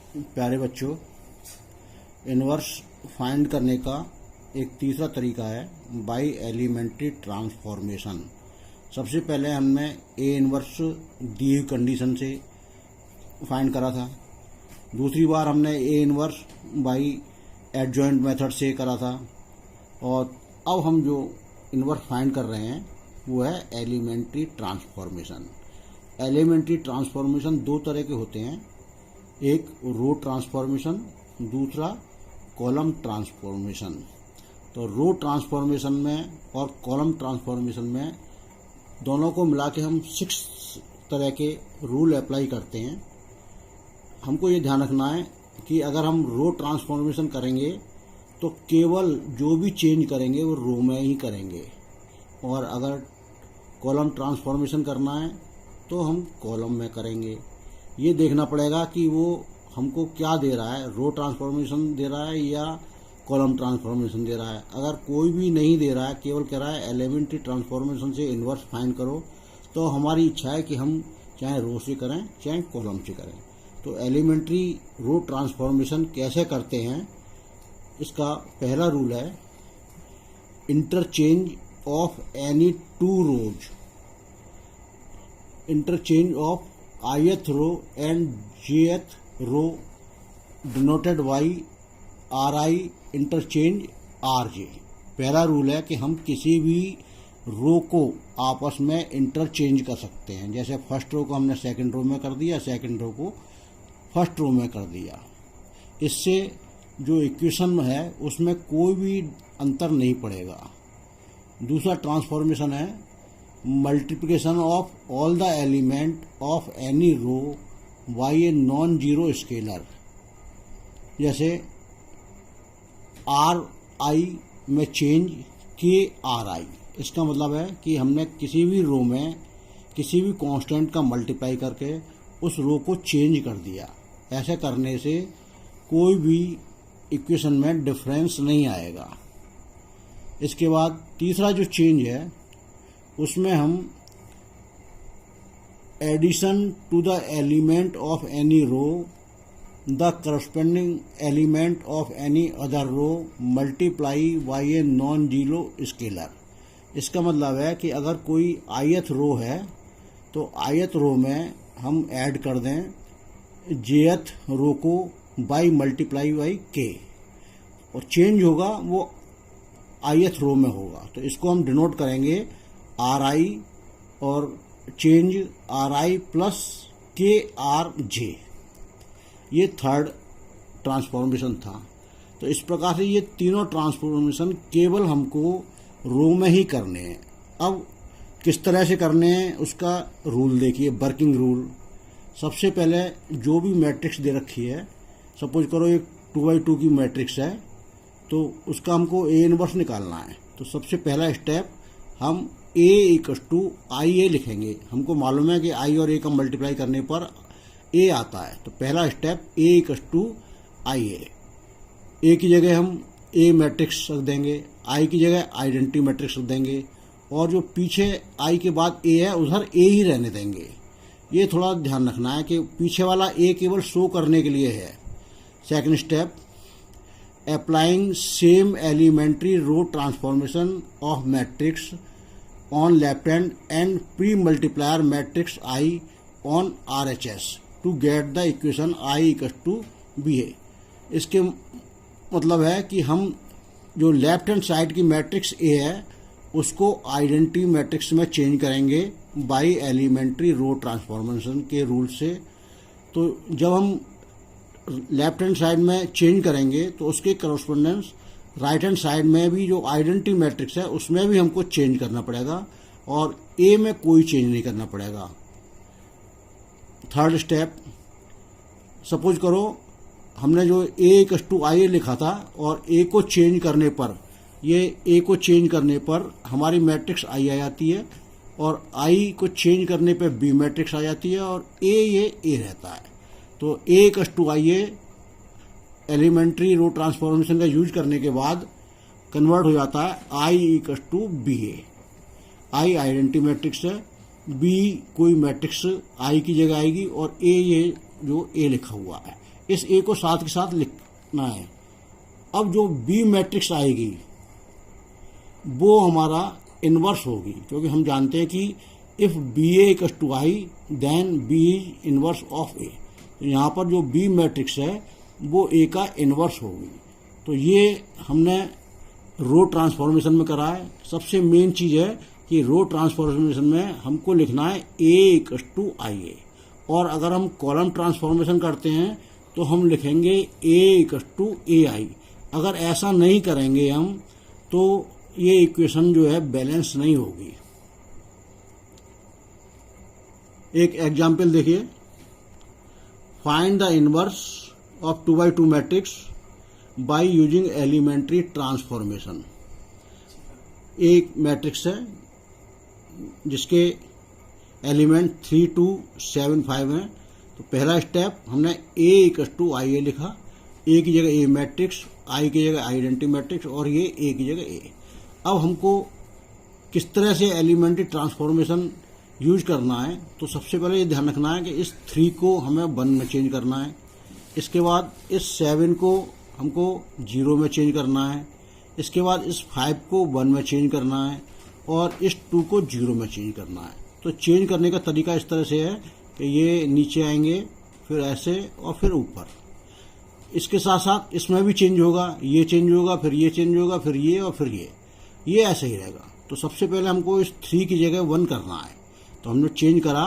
प्यारे बच्चों, inverse find करने का एक तीसरा तरीका है बाई एलिमेंट्री ट्रांसफॉर्मेशन। सबसे पहले हमने ए इनवर्स दी हुई कंडीशन से फाइंड करा था। दूसरी बार हमने A inverse by adjoint method से करा था। और अब हम जो इनवर्स फाइंड कर रहे हैं वो है एलिमेंट्री ट्रांसफॉर्मेशन। एलिमेंट्री ट्रांसफॉर्मेशन दो तरह के होते हैं, एक रो ट्रांसफॉर्मेशन, दूसरा कॉलम ट्रांसफॉर्मेशन। तो रो ट्रांसफॉर्मेशन में और कॉलम ट्रांसफॉर्मेशन में दोनों को मिला के हम 6 तरह के रूल अप्लाई करते हैं। हमको ये ध्यान रखना है कि अगर हम रो ट्रांसफॉर्मेशन करेंगे तो केवल जो भी चेंज करेंगे वो रो में ही करेंगे, और अगर कॉलम ट्रांसफॉर्मेशन करना है तो हम कॉलम में करेंगे। ये देखना पड़ेगा कि वो हमको क्या दे रहा है, रो ट्रांसफॉर्मेशन दे रहा है या कॉलम ट्रांसफॉर्मेशन दे रहा है। अगर कोई भी नहीं दे रहा है, केवल कह रहा है एलिमेंट्री ट्रांसफॉर्मेशन से इन्वर्स फाइंड करो, तो हमारी इच्छा है कि हम चाहे रो से करें चाहे कॉलम से करें। तो एलिमेंट्री रो ट्रांसफॉर्मेशन कैसे करते हैं, इसका पहला रूल है interchange of any two rows, interchange of ith row and jth row denoted by ri interchange rj। पहला रूल है कि हम किसी भी रो को आपस में इंटरचेंज कर सकते हैं। जैसे फर्स्ट रो को हमने सेकंड रो में कर दिया, सेकंड रो को फर्स्ट रो में कर दिया। इससे जो इक्वेशन है उसमें कोई भी अंतर नहीं पड़ेगा। दूसरा ट्रांसफॉर्मेशन है multiplication of all the element of any row by a non zero scalar. जैसे आर आई में चेंज के आर आई, इसका मतलब है कि हमने किसी भी रो में किसी भी कांस्टेंट का मल्टीप्लाई करके उस रो को चेंज कर दिया। ऐसे करने से कोई भी इक्वेशन में डिफरेंस नहीं आएगा। इसके बाद तीसरा जो चेंज है उसमें हम addition to the element of any row the corresponding element of any other row multiply by a non zero scalar. इसका मतलब है कि अगर कोई ith रो है तो ith रो में हम ऐड कर दें jth रो को बाई मल्टीप्लाई बाई k, और चेंज होगा वो ith रो में होगा। तो इसको हम डिनोट करेंगे ri और चेंज ri प्लस krj। ये थर्ड ट्रांसफॉर्मेशन था। तो इस प्रकार से ये तीनों ट्रांसफॉर्मेशन केवल हमको रो में ही करने हैं। अब किस तरह से करने हैं उसका रूल देखिए, वर्किंग रूल। सबसे पहले जो भी मैट्रिक्स दे रखी है, सपोज करो एक 2x2 की मैट्रिक्स है, तो उसका हमको ए इनवर्स निकालना है। तो सबसे पहला स्टेप हम a इक्वल टू आई ए लिखेंगे। हमको मालूम है कि i और a का मल्टीप्लाई करने पर a आता है। तो पहला step a equal to I ए की जगह हम a मैट्रिक्स रख देंगे, i की जगह आइडेंटिटी मैट्रिक्स रख देंगे, और जो पीछे i के बाद a है उधर a ही रहने देंगे। ये थोड़ा ध्यान रखना है कि पीछे वाला a केवल शो करने के लिए है। Second step applying same elementary row transformation of matrix on left hand and pre-multiplier matrix I on RHS to get the equation I equals to BA। इसके मतलब है कि हम जो लेफ्ट हैंड साइड की मैट्रिक्स A है उसको identity matrix में चेंज करेंगे बाई एलिमेंट्री रो ट्रांसफॉर्मेशन के रूल से। तो जब हम लेफ्ट हैंड साइड में चेंज करेंगे तो उसके करस्पॉन्डेंस राइट हैंड साइड में भी जो आइडेंटिटी मैट्रिक्स है उसमें भी हमको चेंज करना पड़ेगा, और ए में कोई चेंज नहीं करना पड़ेगा। थर्ड स्टेप, सपोज करो हमने जो ए इक्वल टू आई ए लिखा था और ए को चेंज करने पर, ये ए को चेंज करने पर हमारी मैट्रिक्स आई आ जाती है, और आई को चेंज करने पर बी मैट्रिक्स आ जाती है, और ए रहता है। तो A equal to I A elementary row transformation का यूज करने के बाद कन्वर्ट हो जाता है I equal to B A. I identity matrix है, बी कोई मैट्रिक्स आई की जगह आएगी, और ए ये जो ए लिखा हुआ है इस ए को साथ के साथ लिखना है। अब जो बी मैट्रिक्स आएगी वो हमारा इन्वर्स होगी, क्योंकि हम जानते हैं कि if B A equals to I then B is inverse of A. तो यहाँ पर जो बी मैट्रिक्स है वो ए का इन्वर्स होगी। तो ये हमने रो ट्रांसफॉर्मेशन में करा है। सबसे मेन चीज़ है कि रो ट्रांसफॉर्मेशन में हमको लिखना है ए इक्वल्स टू आई ए, और अगर हम कॉलम ट्रांसफॉर्मेशन करते हैं तो हम लिखेंगे ए इक्वल्स टू ए आई। अगर ऐसा नहीं करेंगे हम तो ये इक्वेशन जो है बैलेंस नहीं होगी। एक एग्जाम्पल देखिए, find the inverse of 2x2 matrix by using elementary transformation. एक मैट्रिक्स है जिसके एलिमेंट 3, 2, 7, 5 हैं। तो पहला स्टेप हमने ए इक्वल्स टू आई ए लिखा, ए की जगह ए मैट्रिक्स, आई की जगह आइडेंटिटी मैट्रिक्स और ये ए की जगह ए। अब हमको किस तरह से एलिमेंट्री ट्रांसफॉर्मेशन यूज करना है, तो सबसे पहले ये ध्यान रखना है कि इस 3 को हमें 1 में चेंज करना है। इसके बाद इस 7 को हमको 0 में चेंज करना है। इसके बाद इस 5 को 1 में चेंज करना है और इस 2 को 0 में चेंज करना है। तो चेंज करने का तरीका इस तरह से है कि ये नीचे आएंगे, फिर ऐसे और फिर ऊपर। इसके साथ साथ इसमें भी चेंज होगा, ये चेंज होगा, फिर ये चेंज होगा, फिर ये और फिर ये ऐसे ही रहेगा। तो सबसे पहले हमको इस 3 की जगह 1 करना है। तो हमने चेंज करा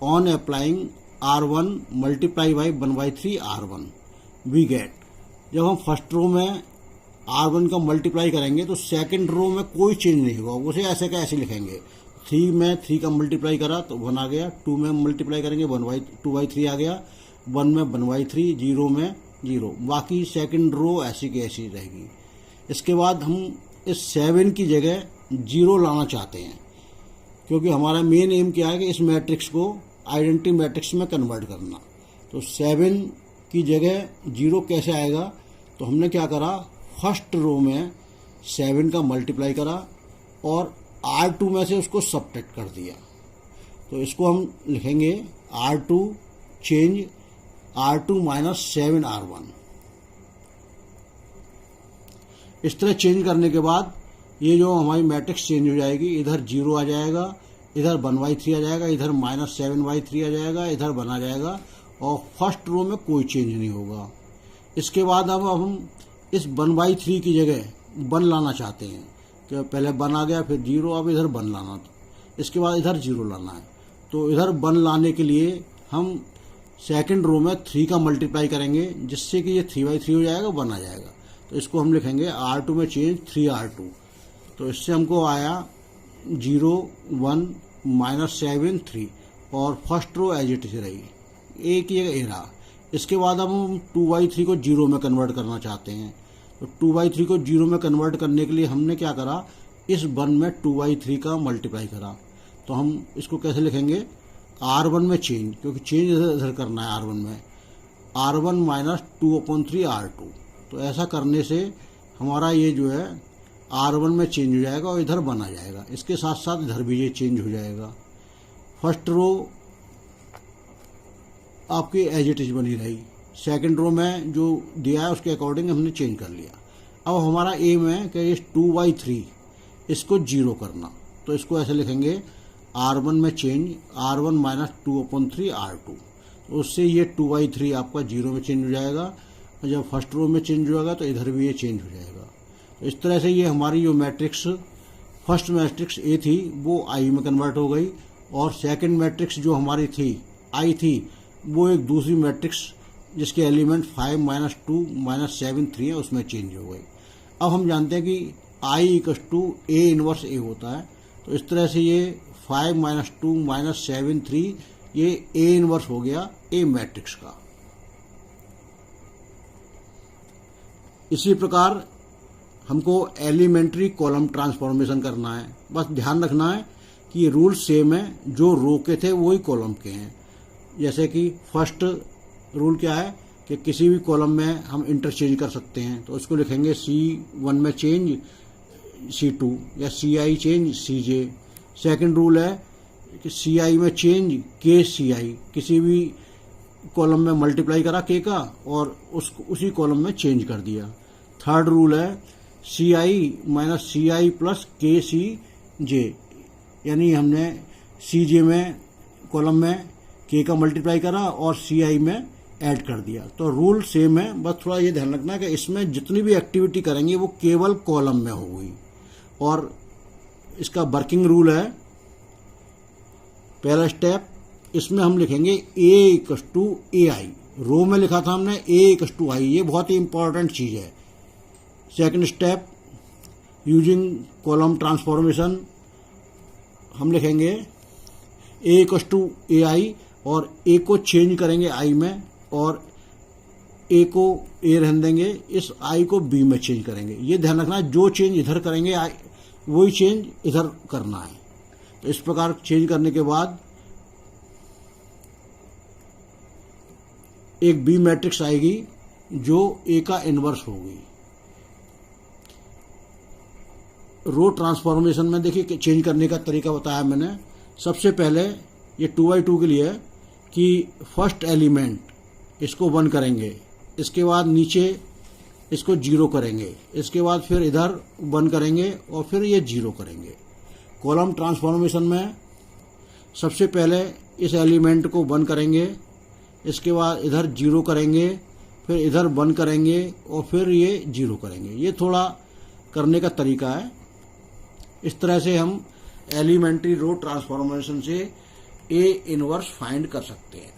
on applying R1 multiply by 1/3 R1 we get. जब हम फर्स्ट रो में R1 का मल्टीप्लाई करेंगे तो सेकंड रो में कोई चेंज नहीं होगा, उसे ऐसे का ऐसे लिखेंगे। 3 में 3 का मल्टीप्लाई करा तो 1 आ गया, 2 में मल्टीप्लाई करेंगे 2/3 आ गया, 1 में 1/3, 0 में 0, बाकी सेकंड रो ऐसी की ऐसी रहेगी। इसके बाद हम इस 7 की जगह 0 लाना चाहते हैं, क्योंकि हमारा मेन एम क्या है कि इस मैट्रिक्स को आइडेंटिटी मैट्रिक्स में कन्वर्ट करना। तो 7 की जगह 0 कैसे आएगा, तो हमने क्या करा, फर्स्ट रो में 7 का मल्टीप्लाई करा और R2 में से उसको सबट्रैक्ट कर दिया। तो इसको हम लिखेंगे R2 change R2 minus 7 R1। इस तरह चेंज करने के बाद ये जो हमारी मैट्रिक्स चेंज हो जाएगी, इधर 0 आ जाएगा, इधर 1/3 आ जाएगा, इधर -7/3 आ जाएगा, इधर 1 आ जाएगा और फर्स्ट रो में कोई चेंज नहीं होगा। इसके बाद अब हम इस 1/3 की जगह 1 लाना चाहते हैं, कि पहले 1 आ गया, फिर 0, अब इधर 1 लाना, इसके बाद इधर 0 लाना है। तो इधर 1 लाने के लिए हम सेकंड रो में 3 का मल्टीप्लाई करेंगे, जिससे कि ये 3/3 हो जाएगा, 1 आ जाएगा। तो इसको हम लिखेंगे R2 में चेंज 3R2। तो इससे हमको आया 0, 1, -7, 3 और first row as it is रही, ए की जगह ए रहा। इसके बाद अब हम 2/3 को 0 में कन्वर्ट करना चाहते हैं। तो 2/3 को 0 में कन्वर्ट करने के लिए हमने क्या करा, इस 1 में 2/3 का मल्टीप्लाई करा। तो हम इसको कैसे लिखेंगे, R1 में चेंज, क्योंकि चेंज इधर करना है R1 में, R1 माइनस 2/3 R2। तो ऐसा करने से हमारा ये जो है R1 में चेंज हो जाएगा और इधर 1 आ जाएगा। इसके साथ साथ इधर भी ये चेंज हो जाएगा। फर्स्ट रो आपकी एज इट इज बनी रही, सेकंड रो में जो दिया है उसके अकॉर्डिंग हमने चेंज कर लिया। अब हमारा एम है कि इस 2/3 इसको 0 करना। तो इसको ऐसे लिखेंगे R1 में चेंज R1 माइनस 2/3 R2। तो उससे ये 2/3 आपका 0 में चेंज हो जाएगा और जब फर्स्ट रो में चेंज हो जाएगा तो इधर भी ये चेंज हो जाएगा। तो इस तरह से ये हमारी जो मैट्रिक्स फर्स्ट मैट्रिक्स ए थी वो आई में कन्वर्ट हो गई और सेकंड मैट्रिक्स जो हमारी थी आई थी वो एक दूसरी मैट्रिक्स जिसके एलिमेंट 5 - 2 - 7 3 है उसमें चेंज हो गई। अब हम जानते हैं कि I equals to A inverse ए होता है। तो इस तरह से ये 5 - 2 - 7 3 ये ए इनवर्स हो गया ए मैट्रिक्स का। इसी प्रकार हमको एलिमेंट्री कॉलम ट्रांसफॉर्मेशन करना है। बस ध्यान रखना है कि ये रूल सेम है, जो रो के थे वही कॉलम के हैं। जैसे कि फर्स्ट रूल क्या है कि किसी भी कॉलम में हम इंटरचेंज कर सकते हैं। तो उसको लिखेंगे C1 में चेंज C2 या CI change CJ। Second rule है कि CI में चेंज KCI, किसी भी कॉलम में मल्टीप्लाई करा के का और उसी कॉलम में चेंज कर दिया। थर्ड रूल है सी आई माइनस सी आई प्लस के सी जे, यानी हमने सी जे में कॉलम में के का मल्टीप्लाई करा और सी आई में ऐड कर दिया। तो रूल सेम है, बस थोड़ा ये ध्यान रखना कि इसमें जितनी भी एक्टिविटी करेंगे वो केवल कॉलम में होगी। और इसका वर्किंग रूल है, पहला स्टेप इसमें हम लिखेंगे ए इक्वस टू ए आई, रो में लिखा था हमने ए इक्वस टू आई, ये बहुत ही इंपॉर्टेंट चीज है। Second step using column transformation, हम लिखेंगे ए इक्वस टू ए आई और ए को चेंज करेंगे आई में और ए को ए रहने देंगे, इस आई को बी में चेंज करेंगे। ये ध्यान रखना है जो चेंज इधर करेंगे वही चेंज इधर करना है। तो इस प्रकार चेंज करने के बाद एक बी मैट्रिक्स आएगी जो ए का इनवर्स होगी। रो ट्रांसफॉर्मेशन में देखिए चेंज करने का तरीका बताया मैंने। सबसे पहले ये 2x2 के लिए कि फर्स्ट एलिमेंट इसको 1 करेंगे, इसके बाद नीचे इसको 0 करेंगे, इसके बाद फिर इधर 1 करेंगे और फिर ये 0 करेंगे। कॉलम ट्रांसफॉर्मेशन में सबसे पहले इस एलिमेंट को 1 करेंगे, इसके बाद इधर 0 करेंगे, फिर इधर 1 करेंगे और फिर ये 0 करेंगे। ये थोड़ा करने का तरीका है। इस तरह से हम एलिमेंट्री रो ट्रांसफॉर्मेशन से ए इनवर्स फाइंड कर सकते हैं।